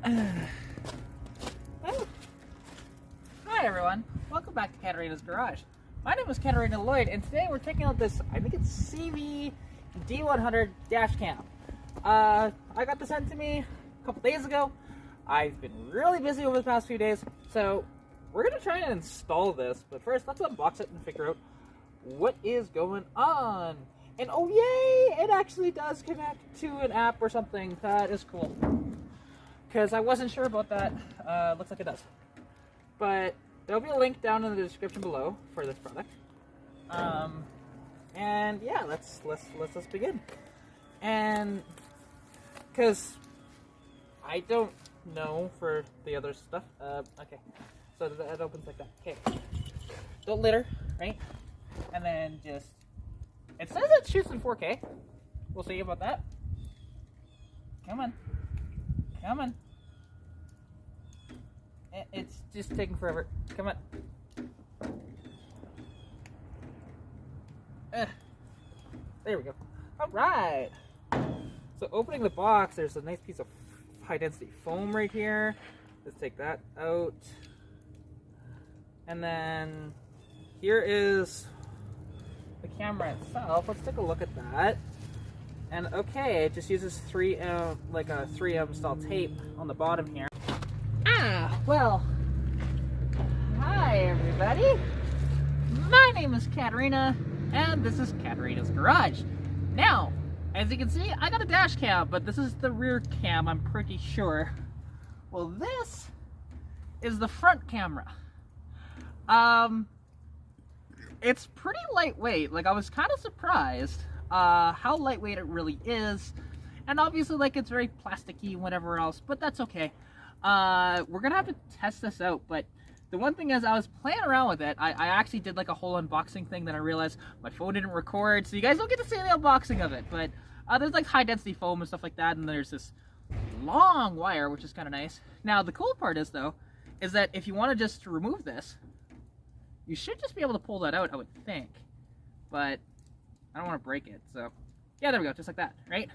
Oh. Hi everyone, welcome back to Katarina's Garage. My name is Katarina Lloyd, and today we're checking out this, I think it's Cievie D100 dash cam. I got this sent to me a couple days ago. I've been really busy over the past few days, so we're going to try and install this. But first, let's unbox it and figure out what is going on. And oh yay, it actually does connect to an app or something. That is cool. Because I wasn't sure about that. Looks like it does. But there'll be a link down in the description below for this product. And yeah, let's begin. And because I don't know for the other stuff. Okay, so it opens like that. Okay, don't litter, right? And then just, it says it shoots in 4K. We'll see about that. Come on. Come on. It's just taking forever. Come on. There we go. Alright. So opening the box, there's a nice piece of high density foam right here. Let's take that out. And then here is the camera itself. Let's take a look at that. And okay, it just uses 3M, like a 3M style tape on the bottom here. Well, hi everybody. My name is Katarina, and this is Katarina's Garage. Now, as you can see, I got a dash cam, but this is the rear cam, I'm pretty sure. Well, this is the front camera. It's pretty lightweight. Like, I was kind of surprised how lightweight it really is. And obviously, like, it's very plasticky and whatever else, but that's okay. We're gonna have to test this out, but the one thing is, I was playing around with it. I actually did like a whole unboxing thing, then I realized my phone didn't record, so you guys don't get to see the unboxing of it. But there's like high density foam and stuff like that, and there's this long wire, which is kind of nice. Now the cool part is though, is that if you want to just remove this, you should just be able to pull that out, I would think. But I don't want to break it, so yeah, there we go, just like that, right?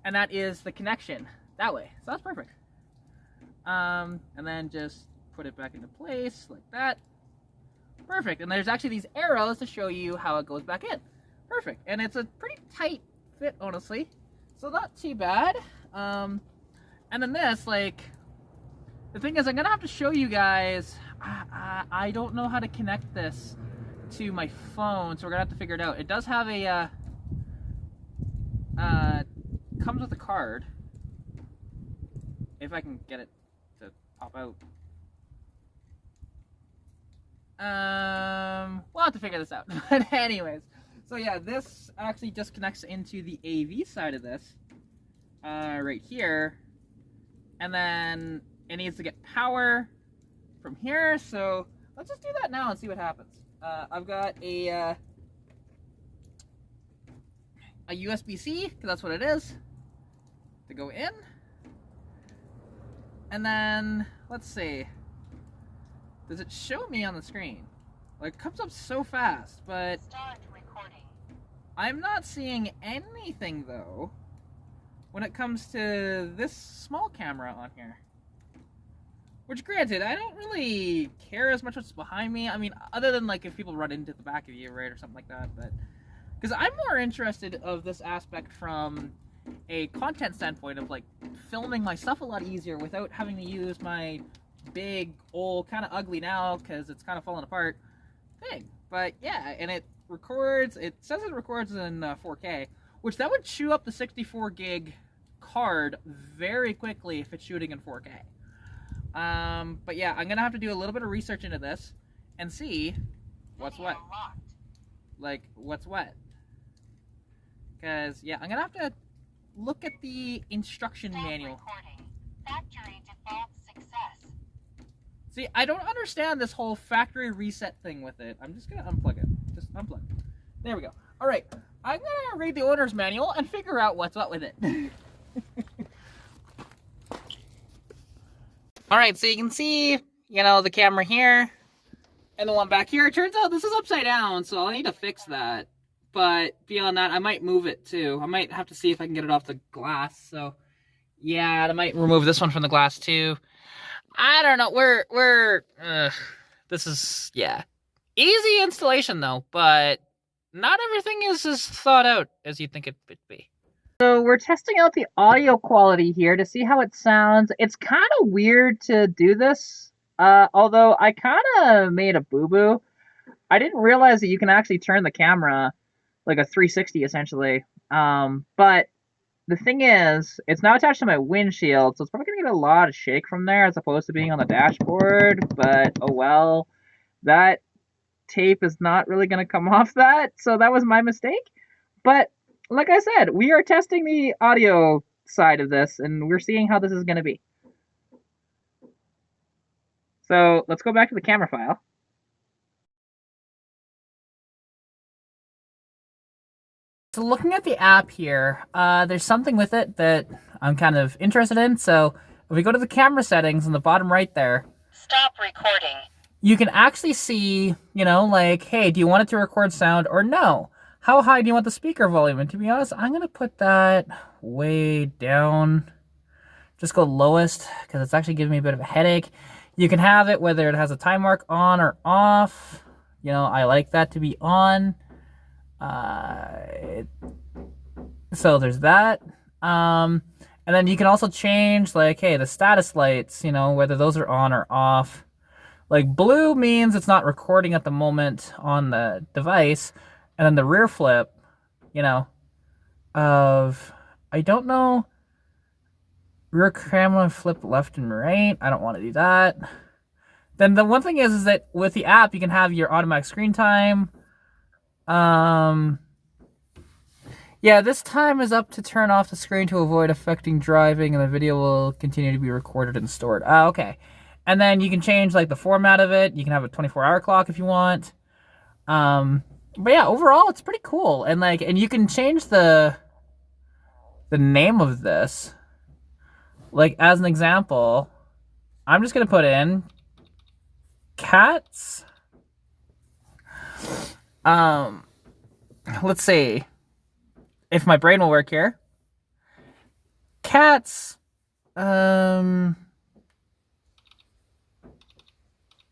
And that is the connection that way, so that's perfect. And then just put it back into place like that. Perfect. And there's actually these arrows to show you how it goes back in. Perfect. And it's a pretty tight fit, honestly, so not too bad. And then this, like, the thing is, I'm gonna have to show you guys. I don't know how to connect this to my phone, so we're gonna have to figure it out. It does have a comes with a card, if I can get it to pop out. We'll have to figure this out. But anyways, so yeah, this actually just connects into the AV side of this, right here, and then it needs to get power from here. So let's just do that now and see what happens. I've got a USB-C, because that's what it is, to go in. And then, let's see, does it show me on the screen? Like, it comes up so fast, but start recording. I'm not seeing anything, though, when it comes to this small camera on here. Which, granted, I don't really care as much what's behind me. I mean, other than, like, if people run into the back of you, right, or something like that, but because I'm more interested of this aspect from a content standpoint of, like, filming my stuff a lot easier without having to use my big, old, kind of ugly now, because it's kind of falling apart, thing. But yeah, and it records, it says it records in 4K, which that would chew up the 64 gig card very quickly if it's shooting in 4K. But yeah, I'm gonna have to do a little bit of research into this and see what's what. Like, what's what. Because, yeah, I'm gonna have to look at the instruction manual. Factory default success. See, I don't understand this whole factory reset thing with it. I'm just gonna unplug it. Just unplug. There we go. Alright, I'm gonna read the owner's manual and figure out what's what with it. Alright, so you can see, you know, the camera here and the one back here. It turns out this is upside down, so I'll need to fix that. But beyond that, I might move it too. I might have to see if I can get it off the glass. So Yeah, I might remove this one from the glass too. I don't know. This is, yeah. Easy installation though, but not everything is as thought out as you'd think it would be. So we're testing out the audio quality here to see how it sounds. It's kind of weird to do this, although I kind of made a boo-boo. I didn't realize that you can actually turn the camera like a 360 essentially. But the thing is, it's now attached to my windshield, so it's probably gonna get a lot of shake from there as opposed to being on the dashboard. But oh well, that tape is not really gonna come off that, so that was my mistake. But like I said, we are testing the audio side of this, and we're seeing how this is gonna be. So let's go back to the camera file. So looking at the app here, there's something with it that I'm kind of interested in. So if we go to the camera settings in the bottom right there, stop recording. You can actually see, you know, like, hey, do you want it to record sound or no? How high do you want the speaker volume? And to be honest, I'm going to put that way down. Just go lowest because it's actually giving me a bit of a headache. You can have it whether it has a time mark on or off. You know, I like that to be on. So there's that. And then you can also change, like, hey, the status lights, you know, whether those are on or off. Like, blue means it's not recording at the moment on the device. And then the rear flip, you know, of, I don't know, rear camera flip left and right. I don't want to do that. Then the one thing is that with the app, you can have your automatic screen time. Yeah, this time is up to turn off the screen to avoid affecting driving, and the video will continue to be recorded and stored. Okay. And then you can change like the format of it. You can have a 24-hour clock if you want. But yeah, overall it's pretty cool. And like, and you can change the name of this. Like, as an example, I'm just gonna put in cats. Let's see if my brain will work here. Cats,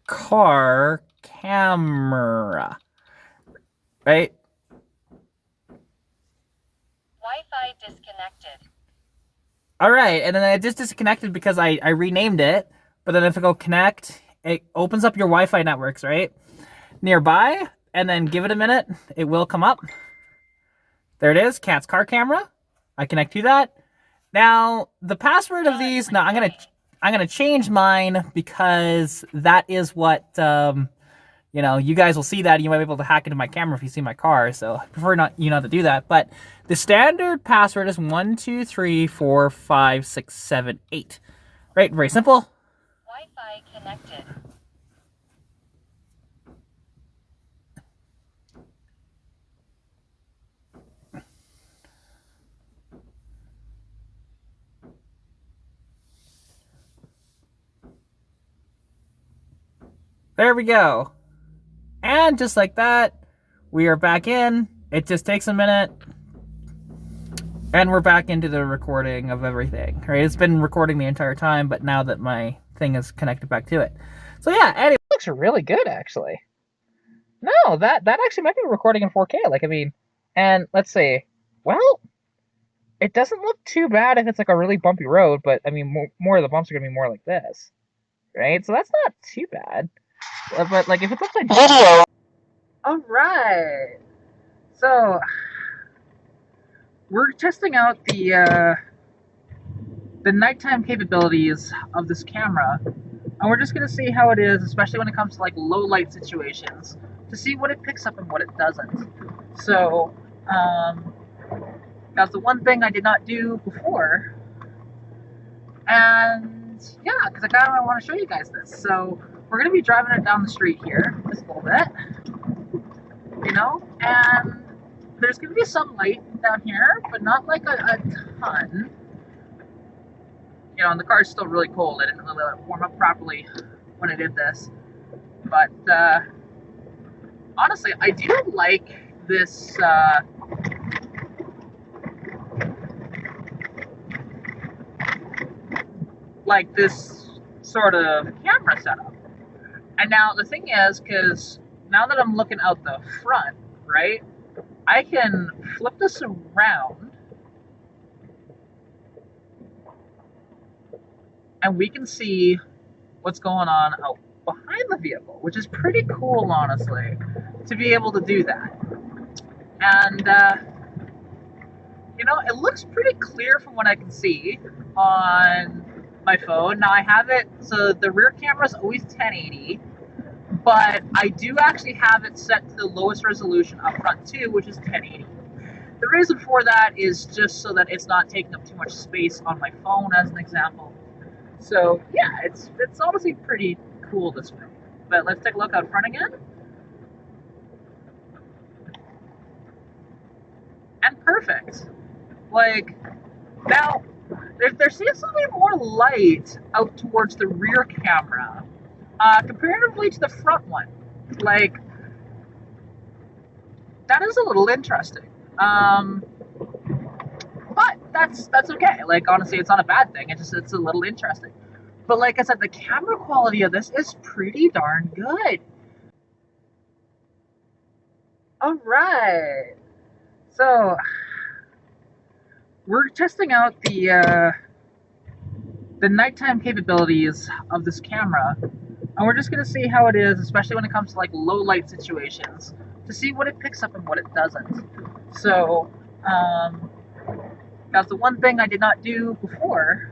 car camera, right? Wi-Fi disconnected. All right, and then I just disconnected because I renamed it. But then if I go connect, it opens up your Wi-Fi networks, right? Nearby, and then give it a minute, it will come up. There it is, Cat's car camera. I connect to that. Now, the password of these, now I'm gonna change mine because that is what, you know, you guys will see that. You might be able to hack into my camera if you see my car, so I prefer not to do that. But the standard password is 1, 2, 3, 4, 5, 6, 7, 8. Right, very simple. Wi-Fi connected. There we go. And just like that, we are back in. It just takes a minute. And we're back into the recording of everything, right? It's been recording the entire time, but now that my thing is connected back to it. So yeah, anyway, it looks really good, actually. No, that actually might be recording in 4K. Like, I mean, and let's see. Well, it doesn't look too bad if it's like a really bumpy road, but I mean, more of the bumps are going to be more like this, right? So that's not too bad. But like, if it's upside down. Video. All right. So we're testing out the nighttime capabilities of this camera, and we're just gonna see how it is, especially when it comes to like low light situations, to see what it picks up and what it doesn't. So that's the one thing I did not do before, and yeah, because I kind of want to show you guys this. So we're gonna be driving it down the street here just a little bit, you know, and there's gonna be some light down here, but not like a ton. You know, and the car's still really cold. I didn't really let it warm up properly when I did this. But honestly, I do like this like this sort of camera setup. And now the thing is, because now that I'm looking out the front, right, I can flip this around and we can see what's going on out behind the vehicle, which is pretty cool, honestly, to be able to do that. And, you know, it looks pretty clear from what I can see on my phone. Now I have it, so the rear camera is always 1080, but I do actually have it set to the lowest resolution up front too, which is 1080. The reason for that is just so that it's not taking up too much space on my phone, as an example. So yeah, it's honestly pretty cool this way. But let's take a look out front again. And perfect. Like, now, there seems to be more light out towards the rear camera, comparatively to the front one. Like, that is a little interesting. But that's okay. Like, honestly, it's not a bad thing. It's a little interesting. But like I said, the camera quality of this is pretty darn good. All right. So we're testing out the nighttime capabilities of this camera, and we're just gonna see how it is, especially when it comes to like low light situations, to see what it picks up and what it doesn't. So that's the one thing I did not do before,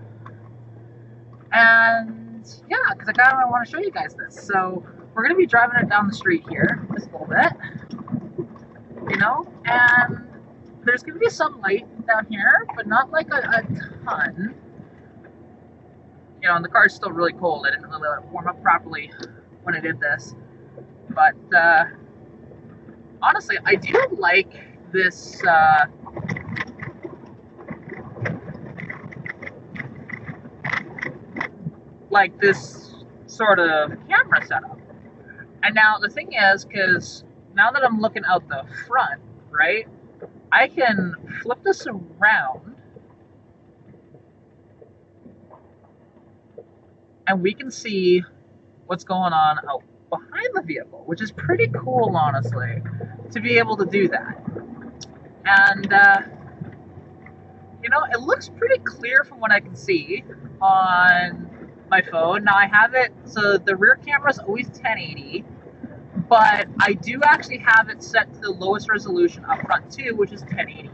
and yeah, because I kind of want to show you guys this. So we're gonna be driving it down the street here just a little bit, you know, and there's gonna be some light down here, but not like a ton. You know, and the car's still really cold. I didn't really let it warm up properly when I did this. But honestly, I do like this like this sort of camera setup. And now the thing is, because now that I'm looking out the front, right, I can flip this around and we can see what's going on out behind the vehicle, which is pretty cool, honestly, to be able to do that. And, you know, it looks pretty clear from what I can see on my phone. Now I have it, so the rear camera is always 1080, but I do actually have it set to the lowest resolution up front too, which is 1080.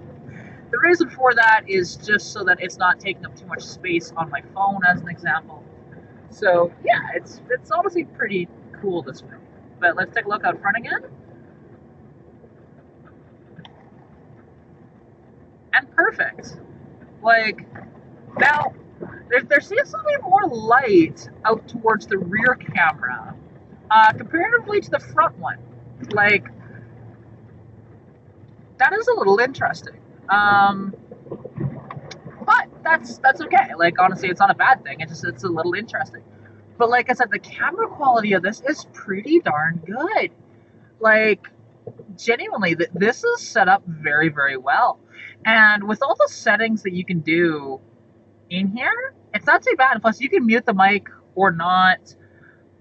The reason for that is just so that it's not taking up too much space on my phone, as an example. So yeah, it's honestly pretty cool this way. But let's take a look out front again. And perfect. Like, now, there seems to be more light out towards the rear camera, comparatively to the front one. Like, that is a little interesting. But that's okay. Like, honestly, it's not a bad thing. It's a little interesting. But like I said, the camera quality of this is pretty darn good. Like, genuinely, this is set up very, very well. And with all the settings that you can do in here, it's not too bad. Plus, you can mute the mic or not.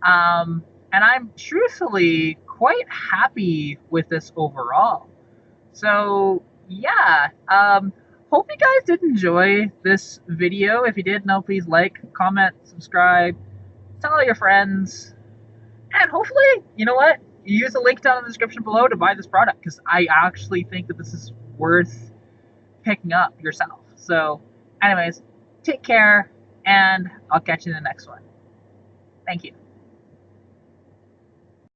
And I'm truthfully quite happy with this overall. So yeah, hope you guys did enjoy this video. If you did, please like, comment, subscribe, tell all your friends, and hopefully, you know what, you use the link down in the description below to buy this product, because I actually think that this is worth picking up yourself. So anyways, take care, and I'll catch you in the next one. Thank you.